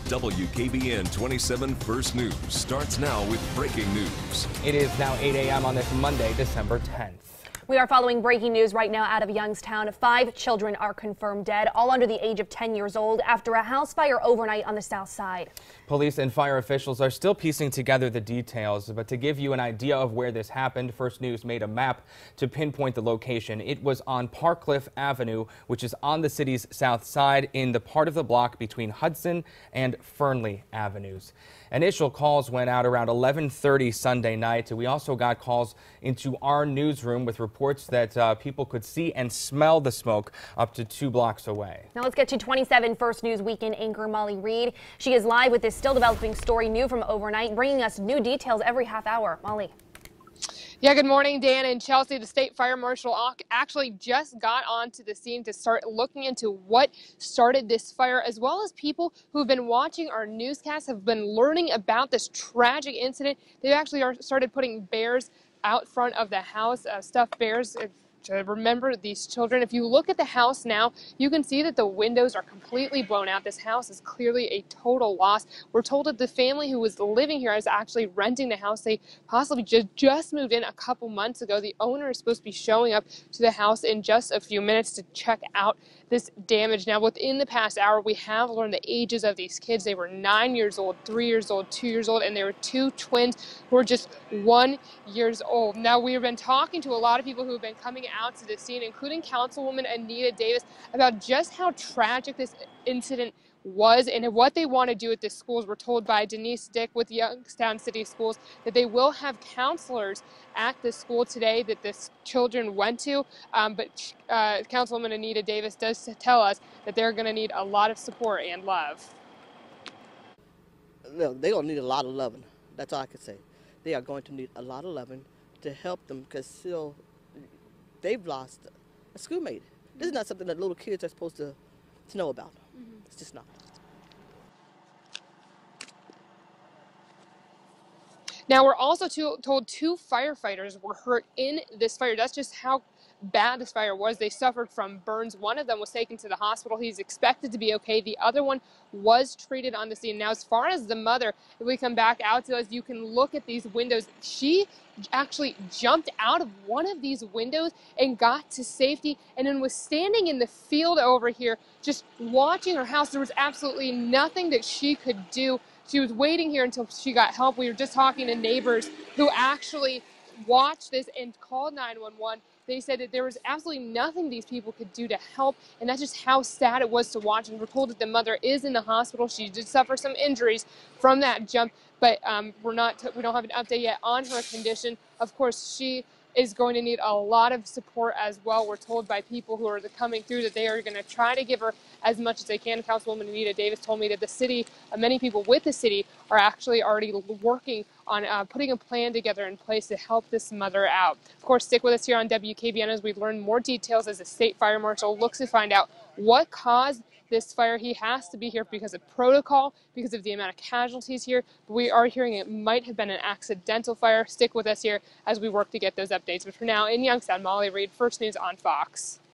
WKBN 27 First News starts now with breaking news. It is now 8 a.m. on this Monday, December 10th. We are following breaking news right now out of Youngstown. 5 children are confirmed dead, all under the age of 10 years old, after a house fire overnight on the south side. Police and fire officials are still piecing together the details, but to give you an idea of where this happened, First News made a map to pinpoint the location. It was on Parkcliff Avenue, which is on the city's south side in the part of the block between Hudson and Fernley Avenues. Initial calls went out around 11:30 Sunday night. We also got calls into our newsroom with reports that people could see and smell the smoke up to 2 blocks away. Now let's get to 27 First News Weekend anchor Molly Reed. She is live with this still developing story new from overnight, bringing us new details every half hour. Molly. Yeah, good morning, Dan and Chelsea. The state fire marshal actually just got onto the scene to start looking into what started this fire, as well as people who've been watching our newscasts have been learning about this tragic incident. They actually started putting bears out front of the house, stuffed bears, to remember these children. If you look at the house now, you can see that the windows are completely blown out. This house is clearly a total loss. We're told that the family who was living here is actually renting the house. They possibly just moved in a couple months ago. The owner is supposed to be showing up to the house in just a few minutes to check out this damage. Now, within the past hour, we have learned the ages of these kids. They were 9 years old, 3 years old, 2 years old, and there were 2 twins who were just 1 year old. Now, we've been talking to a lot of people who have been coming out to the scene, including Councilwoman Anita Davis, about just how tragic this incident was and what they want to do at the schools. We're told by Denise Dick with Youngstown City Schools that they will have counselors at the school today that the children went to, but Councilwoman Anita Davis does tell us that they're going to need a lot of support and love. No, they're going to need a lot of loving. That's all I can say. They are going to need a lot of loving to help them, because still they've lost a schoolmate. This is not something that little kids are supposed to know about. It's just not. Now, we're also told 2 firefighters were hurt in this fire. That's just how bad this fire was. They suffered from burns. One of them was taken to the hospital. He's expected to be okay. The other one was treated on the scene. Now, as far as the mother, if we come back out to us, you can look at these windows. She actually jumped out of one of these windows and got to safety, and then was standing in the field over here just watching her house. There was absolutely nothing that she could do. She was waiting here until she got help. We were just talking to neighbors who actually watched this and called 911. They said that there was absolutely nothing these people could do to help, and that's just how sad it was to watch. And we're told that the mother is in the hospital. She did suffer some injuries from that jump, but we don't have an update yet on her condition. Of course, she is going to need a lot of support as well. We're told by people who are coming through that they are going to try to give her as much as they can. Councilwoman Anita Davis told me that the city, many people with the city, are actually already working on putting a plan together in place to help this mother out. Of course, stick with us here on WKBN as we learn more details as the state fire marshal looks to find out what caused this fire. He has to be here because of protocol, because of the amount of casualties here. But we are hearing it might have been an accidental fire. Stick with us here as we work to get those updates. But for now, in Youngstown, Molly Reed, First News on Fox.